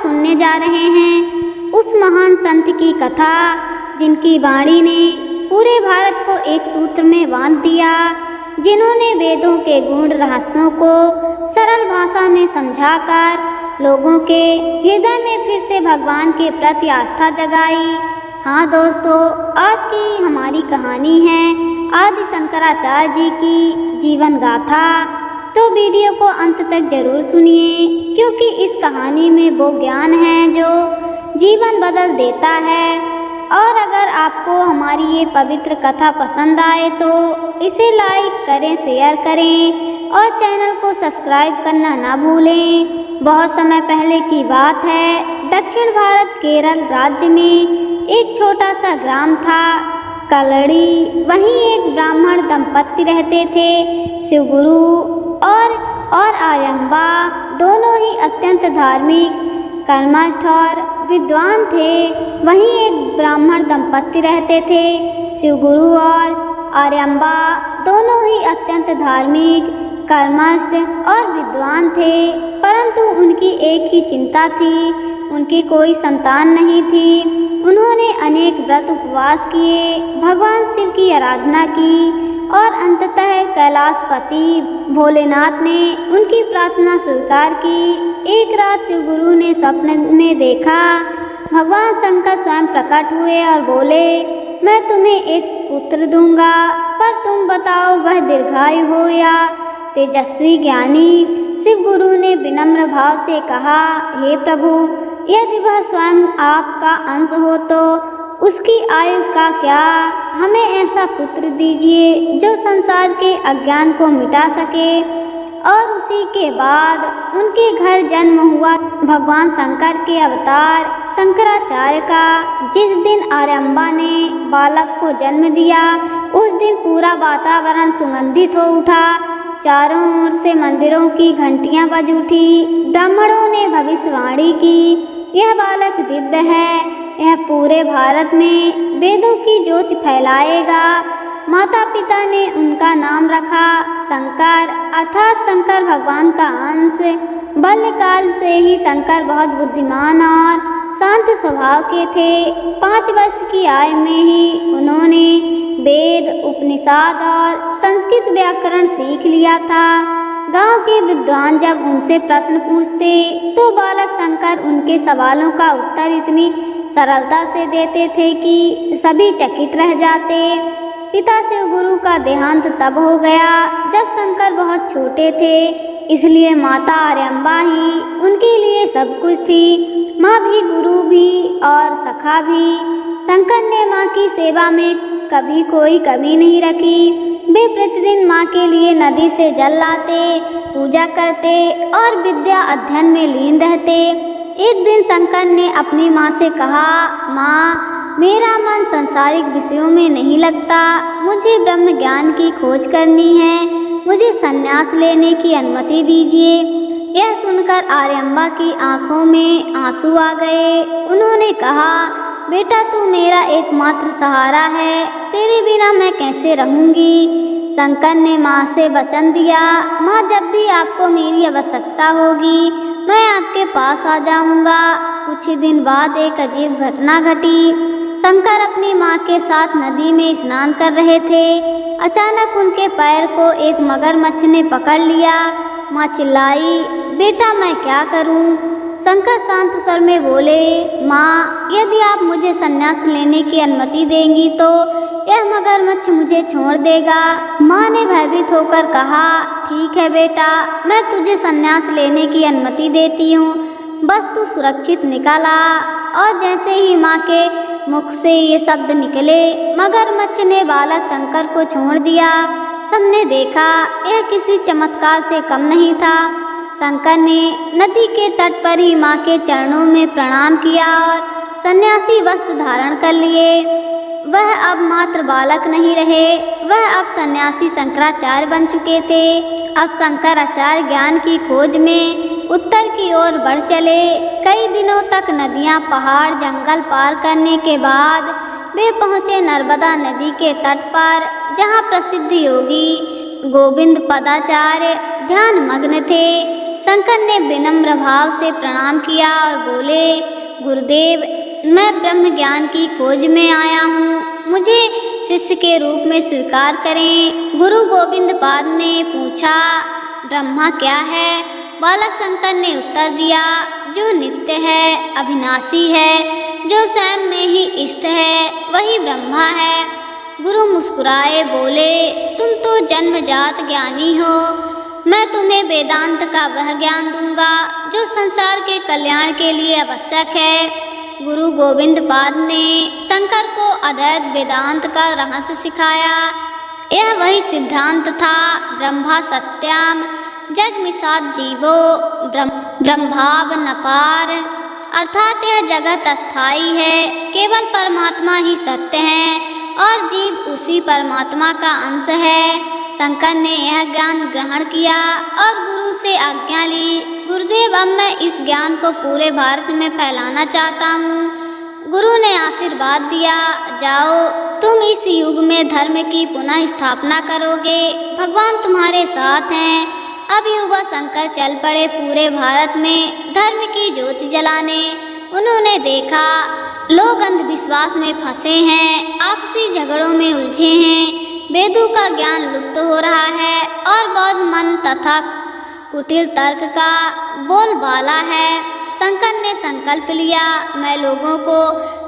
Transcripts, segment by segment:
सुनने जा रहे हैं उस महान संत की कथा जिनकी वाणी ने पूरे भारत को एक सूत्र में बांध दिया, जिन्होंने वेदों के गूढ़ रहस्यों को सरल भाषा में समझाकर लोगों के हृदय में फिर से भगवान के प्रति आस्था जगाई। हाँ दोस्तों, आज की हमारी कहानी है आदि शंकराचार्य जी की जीवन गाथा। तो वीडियो को अंत तक जरूर सुनिए, क्योंकि इस कहानी में वो ज्ञान है जो जीवन बदल देता है। और अगर आपको हमारी ये पवित्र कथा पसंद आए तो इसे लाइक करें, शेयर करें और चैनल को सब्सक्राइब करना ना भूलें। बहुत समय पहले की बात है, दक्षिण भारत केरल राज्य में एक छोटा सा ग्राम था, कलड़ी। वहीं एक ब्राह्मण दंपत्ति रहते थे। शिवगुरु और आर्यम्बा दोनों ही अत्यंत धार्मिक, कर्मठ और विद्वान थे। वहीं एक ब्राह्मण दंपत्ति रहते थे। शिवगुरु और आर्यम्बा दोनों ही अत्यंत धार्मिक, कर्मठ और विद्वान थे, परंतु उनकी एक ही चिंता थी, उनकी कोई संतान नहीं थी। उन्होंने अनेक व्रत उपवास किए, भगवान शिव की आराधना की और अंततः कैलाशपति भोलेनाथ ने उनकी प्रार्थना स्वीकार की। एक रात शिवगुरु ने स्वप्न में देखा, भगवान शंकर स्वयं प्रकट हुए और बोले, मैं तुम्हें एक पुत्र दूंगा, पर तुम बताओ वह दीर्घायु हो या तेजस्वी ज्ञानी। शिवगुरु ने विनम्र भाव से कहा, हे प्रभु, यदि वह स्वयं आपका अंश हो तो उसकी आयु का क्या? हमें ऐसा पुत्र दीजिए जो संसार के अज्ञान को मिटा सके। और उसी के बाद उनके घर जन्म हुआ भगवान शंकर के अवतार शंकराचार्य का। जिस दिन आर्यम्बा ने बालक को जन्म दिया, उस दिन पूरा वातावरण सुगंधित हो उठा। चारों ओर से मंदिरों की घंटियां बज उठी। ब्राह्मणों ने भविष्यवाणी की, यह बालक दिव्य है, यह पूरे भारत में वेदों की ज्योति फैलाएगा। माता पिता ने उनका नाम रखा शंकर, अर्थात शंकर भगवान का अंश। बाल्यकाल से ही शंकर बहुत बुद्धिमान और शांत स्वभाव के थे। 5 वर्ष की आयु में ही उन्होंने वेद, उपनिषद और संस्कृत व्याकरण सीख लिया था। गांव के विद्वान जब उनसे प्रश्न पूछते तो बालक शंकर उनके सवालों का उत्तर इतनी सरलता से देते थे कि सभी चकित रह जाते। पिता शिवगुरु का देहांत तब हो गया जब शंकर बहुत छोटे थे, इसलिए माता आर्यम्बा ही उनके लिए सब कुछ थी, माँ भी, गुरु भी और सखा भी। शंकर ने माँ की सेवा में कभी कोई कमी नहीं रखी। वे प्रतिदिन माँ के लिए नदी से जल लाते, पूजा करते और विद्या अध्ययन में लीन रहते। एक दिन शंकर ने अपनी माँ से कहा, माँ, मेरा मन सांसारिक विषयों में नहीं लगता, मुझे ब्रह्म ज्ञान की खोज करनी है, मुझे संन्यास लेने की अनुमति दीजिए। यह सुनकर आर्यम्बा की आंखों में आंसू आ गए। उन्होंने कहा, बेटा, तू मेरा एकमात्र सहारा है, तेरे बिना मैं कैसे रहूँगी। शंकर ने माँ से वचन दिया, माँ, जब भी आपको मेरी आवश्यकता होगी मैं आपके पास आ जाऊँगा। कुछ ही दिन बाद एक अजीब घटना घटी। शंकर अपनी माँ के साथ नदी में स्नान कर रहे थे। अचानक उनके पैर को एक मगरमच्छ ने पकड़ लिया। माँ चिल्लाई, बेटा, मैं क्या करूँ? शंकर शांत स्वर में बोले, माँ, यदि आप मुझे संन्यास लेने की अनुमति देंगी तो यह मगरमच्छ मुझे छोड़ देगा। माँ ने भयभीत होकर कहा, ठीक है बेटा, मैं तुझे संन्यास लेने की अनुमति देती हूँ, बस तू सुरक्षित निकल आ। और जैसे ही माँ के मुख से ये शब्द निकले, मगरमच्छ ने बालक शंकर को छोड़ दिया। सबने देखा, यह किसी चमत्कार से कम नहीं था। शंकर ने नदी के तट पर ही माँ के चरणों में प्रणाम किया और सन्यासी वस्त्र धारण कर लिए। वह अब मात्र बालक नहीं रहे, वह अब सन्यासी शंकराचार्य बन चुके थे। अब शंकराचार्य ज्ञान की खोज में उत्तर की ओर बढ़ चले। कई दिनों तक नदियाँ, पहाड़, जंगल पार करने के बाद वे पहुँचे नर्मदा नदी के तट पर, जहाँ प्रसिद्ध योगी गोविंद पदाचार्य ध्यान मग्न थे। शंकर ने विनम्र भाव से प्रणाम किया और बोले, गुरुदेव, मैं ब्रह्म ज्ञान की खोज में आया हूँ, मुझे शिष्य के रूप में स्वीकार करें। गुरु गोविंद पाद ने पूछा, ब्रह्मा क्या है? बालक शंकर ने उत्तर दिया, जो नित्य है, अविनाशी है, जो स्वयं में ही इष्ट है, वही ब्रह्मा है। गुरु मुस्कुराए बोले, तुम तो जन्मजात ज्ञानी हो, मैं तुम्हें वेदांत का वह ज्ञान दूंगा जो संसार के कल्याण के लिए आवश्यक है। गुरु गोविंद पाद ने शंकर को अद्वैत वेदांत का रहस्य सिखाया। यह वही सिद्धांत था, ब्रह्मा सत्याम जगमिसात जीवो ब्रह्माव नपार, अर्थात यह जगत अस्थाई है, केवल परमात्मा ही सत्य है और जीव उसी परमात्मा का अंश है। शंकर ने यह ज्ञान ग्रहण किया और गुरु से आज्ञा ली, गुरुदेव, अब मैं इस ज्ञान को पूरे भारत में फैलाना चाहता हूँ। गुरु ने आशीर्वाद दिया, जाओ, तुम इस युग में धर्म की पुनः स्थापना करोगे, भगवान तुम्हारे साथ हैं। अब युवा शंकर चल पड़े पूरे भारत में धर्म की ज्योति जलाने। उन्होंने देखा लोग अंधविश्वास में फंसे हैं, आपसी झगड़ों में उलझे हैं, वेदों का ज्ञान लुप्त हो रहा है और बौद्ध मन तथा कुटिल तर्क का बोलबाला है। शंकर ने संकल्प लिया, मैं लोगों को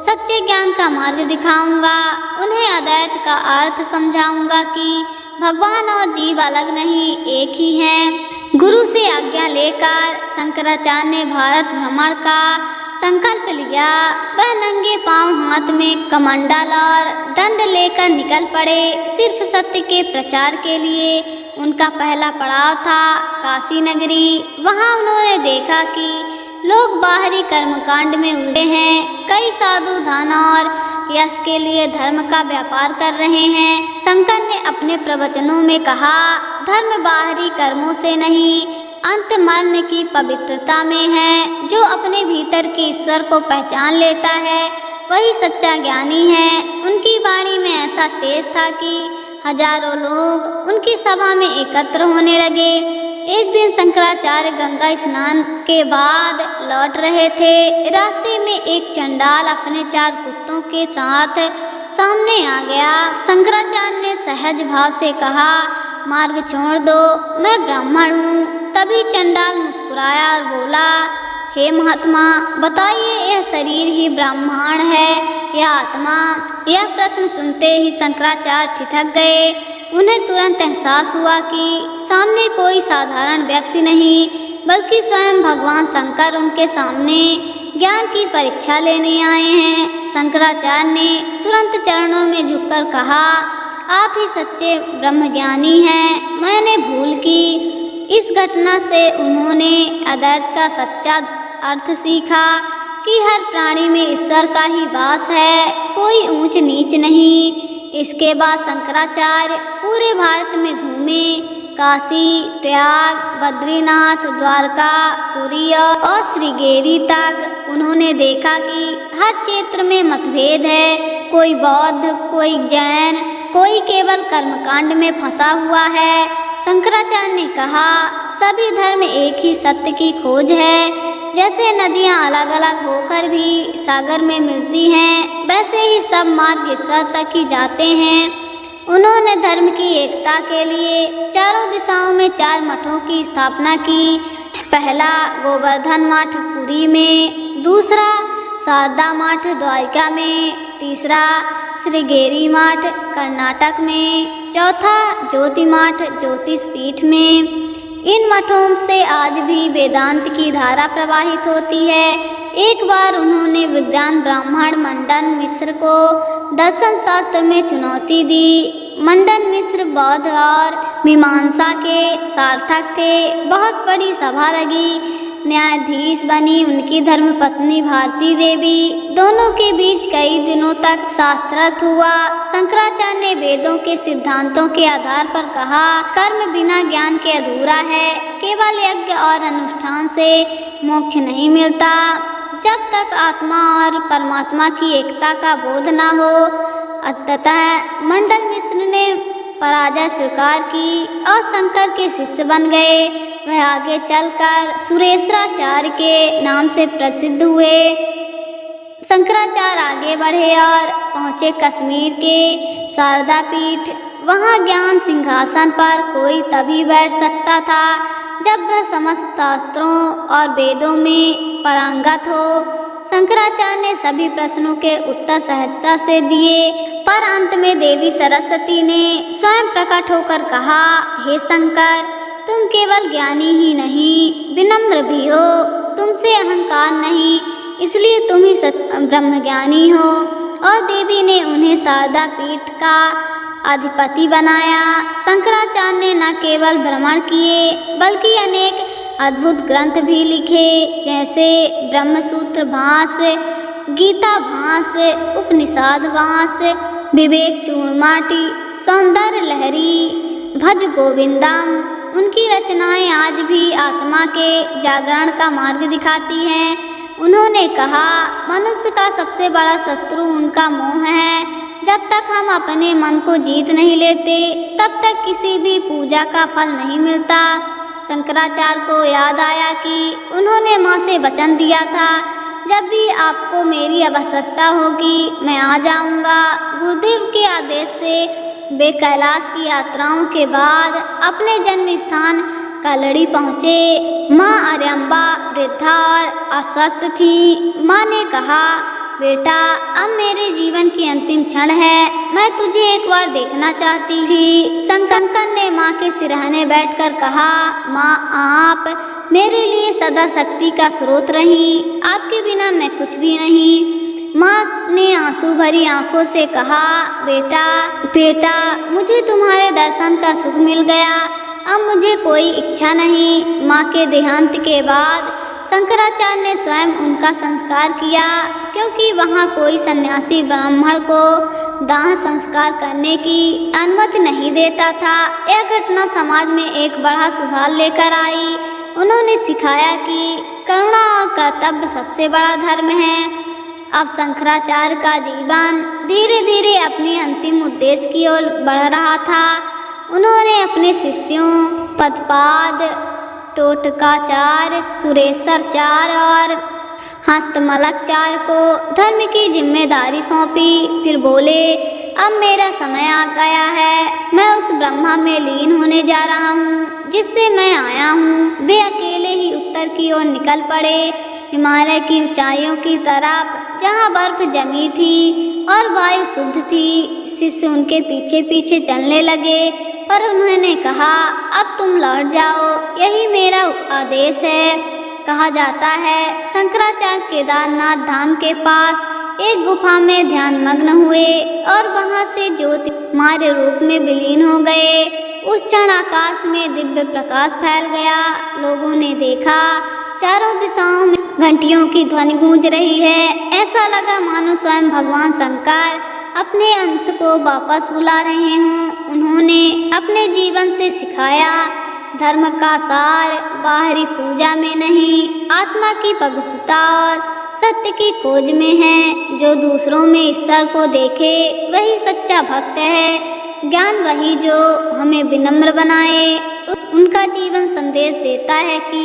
सच्चे ज्ञान का मार्ग दिखाऊंगा, उन्हें अद्वैत का अर्थ समझाऊंगा कि भगवान और जीव अलग नहीं, एक ही हैं। गुरु से आज्ञा लेकर शंकराचार्य ने भारत भ्रमण का संकल्प लिया। वह नंगे पांव हाथ में कमंडल और दंड लेकर निकल पड़े। सिर्फ सत्य के प्रचार के लिए उनका पहला पड़ाव था काशी नगरी। वहां उन्होंने देखा कि लोग बाहरी कर्मकांड में उलझे हैं। कई साधु धन और यश के लिए धर्म का व्यापार कर रहे हैं। शंकर ने अपने प्रवचनों में कहा, धर्म बाहरी कर्मों से नहीं, अंत मरण की पवित्रता में है। जो अपने भीतर के ईश्वर को पहचान लेता है वही सच्चा ज्ञानी है। उनकी वाणी में ऐसा तेज था कि हजारों लोग उनकी सभा में एकत्र होने लगे। एक दिन शंकराचार्य गंगा स्नान के बाद लौट रहे थे। रास्ते में एक चंडाल अपने 4 कुत्तों के साथ सामने आ गया। शंकराचार्य ने सहज भाव से कहा, मार्ग छोड़ दो, मैं ब्राह्मण हूँ। तभी चंडाल मुस्कुराया और बोला, हे महात्मा, बताइए, यह शरीर ही ब्राह्मण है या आत्मा? यह प्रश्न सुनते ही शंकराचार्य ठिठक गए। उन्हें तुरंत एहसास हुआ कि सामने कोई साधारण व्यक्ति नहीं बल्कि स्वयं भगवान शंकर उनके सामने ज्ञान की परीक्षा लेने आए हैं। शंकराचार्य ने तुरंत चरणों में झुककर कहा, आप ही सच्चे ब्रह्मज्ञानी हैं, मैंने भूल की। इस घटना से उन्होंने अद्वैत का सच्चा अर्थ सीखा कि हर प्राणी में ईश्वर का ही वास है, कोई ऊंच नीच नहीं। इसके बाद शंकराचार्य पूरे भारत में घूमे। काशी, प्रयाग, बद्रीनाथ, द्वारका, पुरी और श्रीगेरी तक। उन्होंने देखा कि हर क्षेत्र में मतभेद है, कोई बौद्ध, कोई जैन, कोई केवल कर्मकांड में फंसा हुआ है। शंकराचार्य ने कहा, सभी धर्म एक ही सत्य की खोज है। जैसे नदियां अलग अलग होकर भी सागर में मिलती हैं, वैसे ही सब मार्ग ईश्वर तक ही जाते हैं। उन्होंने धर्म की एकता के लिए चारों दिशाओं में 4 मठों की स्थापना की। पहला गोवर्धन मठ पुरी में, दूसरा शारदा मठ द्वारका में, तीसरा श्रीगेरी मठ कर्नाटक में, चौथा ज्योति मठ ज्योतिष पीठ में। इन मठों से आज भी वेदांत की धारा प्रवाहित होती है। एक बार उन्होंने विद्वान ब्राह्मण मंडन मिश्र को दर्शन शास्त्र में चुनौती दी। मंडन मिश्र बौद्ध और मीमांसा के सार्थक थे। बहुत बड़ी सभा लगी। न्यायाधीश बनी उनकी धर्मपत्नी भारती देवी। दोनों के बीच कई दिनों तक शास्त्रार्थ हुआ। शंकराचार्य ने वेदों के सिद्धांतों के आधार पर कहा, कर्म बिना ज्ञान के अधूरा है। केवल यज्ञ और अनुष्ठान से मोक्ष नहीं मिलता। जब तक आत्मा और परमात्मा की एकता का बोध न हो। अंततः मंडन मिश्र ने पराजय स्वीकार की और शंकर के शिष्य बन गए। वह आगे चलकर सुरेश्वराचार्य के नाम से प्रसिद्ध हुए। शंकराचार्य आगे बढ़े और पहुँचे कश्मीर के शारदा पीठ। वहाँ ज्ञान सिंहासन पर कोई तभी बैठ सकता था जब वह समस्त शास्त्रों और वेदों में पारंगत हो। शंकराचार्य ने सभी प्रश्नों के उत्तर सहजता से दिए, पर अंत में देवी सरस्वती ने स्वयं प्रकट होकर कहा, हे शंकर, तुम केवल ज्ञानी ही नहीं, विनम्र भी हो। तुमसे अहंकार नहीं, इसलिए तुम ही ब्रह्मज्ञानी हो। और देवी ने उन्हें शारदा पीठ का अधिपति बनाया। शंकराचार्य ने न केवल भ्रमण किए बल्कि अनेक अद्भुत ग्रंथ भी लिखे, जैसे ब्रह्मसूत्र भाष्य, गीता भाष्य, उपनिषद भाष्य, विवेक चूड़माटी, सौंदर्य लहरी, भज गोविंदम। उनकी रचनाएं आज भी आत्मा के जागरण का मार्ग दिखाती हैं। उन्होंने कहा, मनुष्य का सबसे बड़ा शत्रु उनका मोह है। जब तक हम अपने मन को जीत नहीं लेते तब तक किसी भी पूजा का फल नहीं मिलता। शंकराचार्य को याद आया कि उन्होंने माँ से वचन दिया था, जब भी आपको मेरी आवश्यकता होगी मैं आ जाऊंगा। गुरुदेव के आदेश से वे कैलाश की यात्राओं के बाद अपने जन्म स्थान कलड़ी पहुँचे। माँ अरम्बा वृद्धा और अस्वस्थ थी। माँ ने कहा, बेटा, अब मेरे जीवन की अंतिम क्षण है, मैं तुझे एक बार देखना चाहती थी। शंकर ने माँ के सिरहाने बैठकर कहा, माँ, आप मेरे लिए सदा शक्ति का स्रोत रही, आपके बिना मैं कुछ भी नहीं। माँ ने आंसू भरी आंखों से कहा, बेटा, मुझे तुम्हारे दर्शन का सुख मिल गया, अब मुझे कोई इच्छा नहीं। माँ के देहांत के बाद शंकराचार्य ने स्वयं उनका संस्कार किया, क्योंकि वहाँ कोई सन्यासी ब्राह्मण को दाह संस्कार करने की अनुमति नहीं देता था। यह घटना समाज में एक बड़ा सुधार लेकर आई। उन्होंने सिखाया कि करुणा और कर्तव्य सबसे बड़ा धर्म है। अब शंकराचार्य का जीवन धीरे धीरे अपने अंतिम उद्देश्य की ओर बढ़ रहा था। उन्होंने अपने शिष्यों पदपाद, टोटकाचार्य, सुरेश्वराचार्य और हस्तमलकाचार्य को धर्म की जिम्मेदारी सौंपी। फिर बोले, अब मेरा समय आ गया है, मैं उस ब्रह्मा में लीन होने जा रहा हूँ जिससे मैं आया हूँ। वे अकेले ही उत्तर की ओर निकल पड़े, हिमालय की ऊंचाइयों की तरफ, जहाँ बर्फ जमी थी और वायु शुद्ध थी। शिष्य उनके पीछे पीछे चलने लगे, पर उन्होंने कहा, अब तुम लौट जाओ, यही मेरा आदेश है। कहा जाता है शंकराचार्य केदारनाथ धाम के पास एक गुफा में ध्यान मग्न हुए और वहां से ज्योतिर्मय रूप में विलीन हो गए। उस क्षण आकाश में दिव्य प्रकाश फैल गया। लोगों ने देखा चारों दिशाओं में घंटियों की ध्वनि गूंज रही है। ऐसा लगा मानो स्वयं भगवान शंकर अपने अंश को वापस बुला रहे हों। उन्होंने अपने जीवन से सिखाया, धर्म का सार बाहरी पूजा में नहीं, आत्मा की पवित्रता और सत्य की खोज में है। जो दूसरों में ईश्वर को देखे वही सच्चा भक्त है। ज्ञान वही जो हमें विनम्र बनाए। उनका जीवन संदेश देता है कि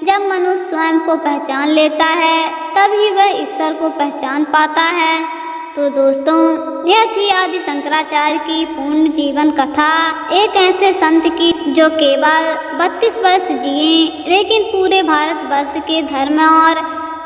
जब मनुष्य स्वयं को पहचान लेता है तभी वह ईश्वर को पहचान पाता है। तो दोस्तों, यह थी आदि शंकराचार्य की पूर्ण जीवन कथा। एक ऐसे संत की जो केवल 32 वर्ष जिए लेकिन पूरे भारतवर्ष के धर्म और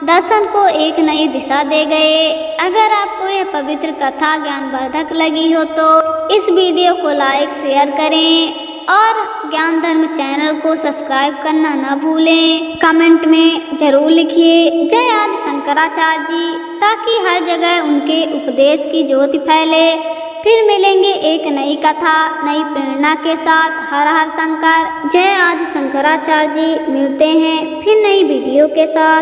दर्शन को एक नई दिशा दे गए। अगर आपको यह पवित्र कथा ज्ञानवर्धक लगी हो तो इस वीडियो को लाइक शेयर करें और ज्ञान धर्म चैनल को सब्सक्राइब करना न भूलें। कमेंट में जरूर लिखिए जय आदि शंकराचार्य जी, ताकि हर जगह उनके उपदेश की ज्योति फैले। फिर मिलेंगे एक नई कथा नई प्रेरणा के साथ। हर हर शंकर, जय आदि शंकराचार्य जी। मिलते हैं फिर नई वीडियो के साथ।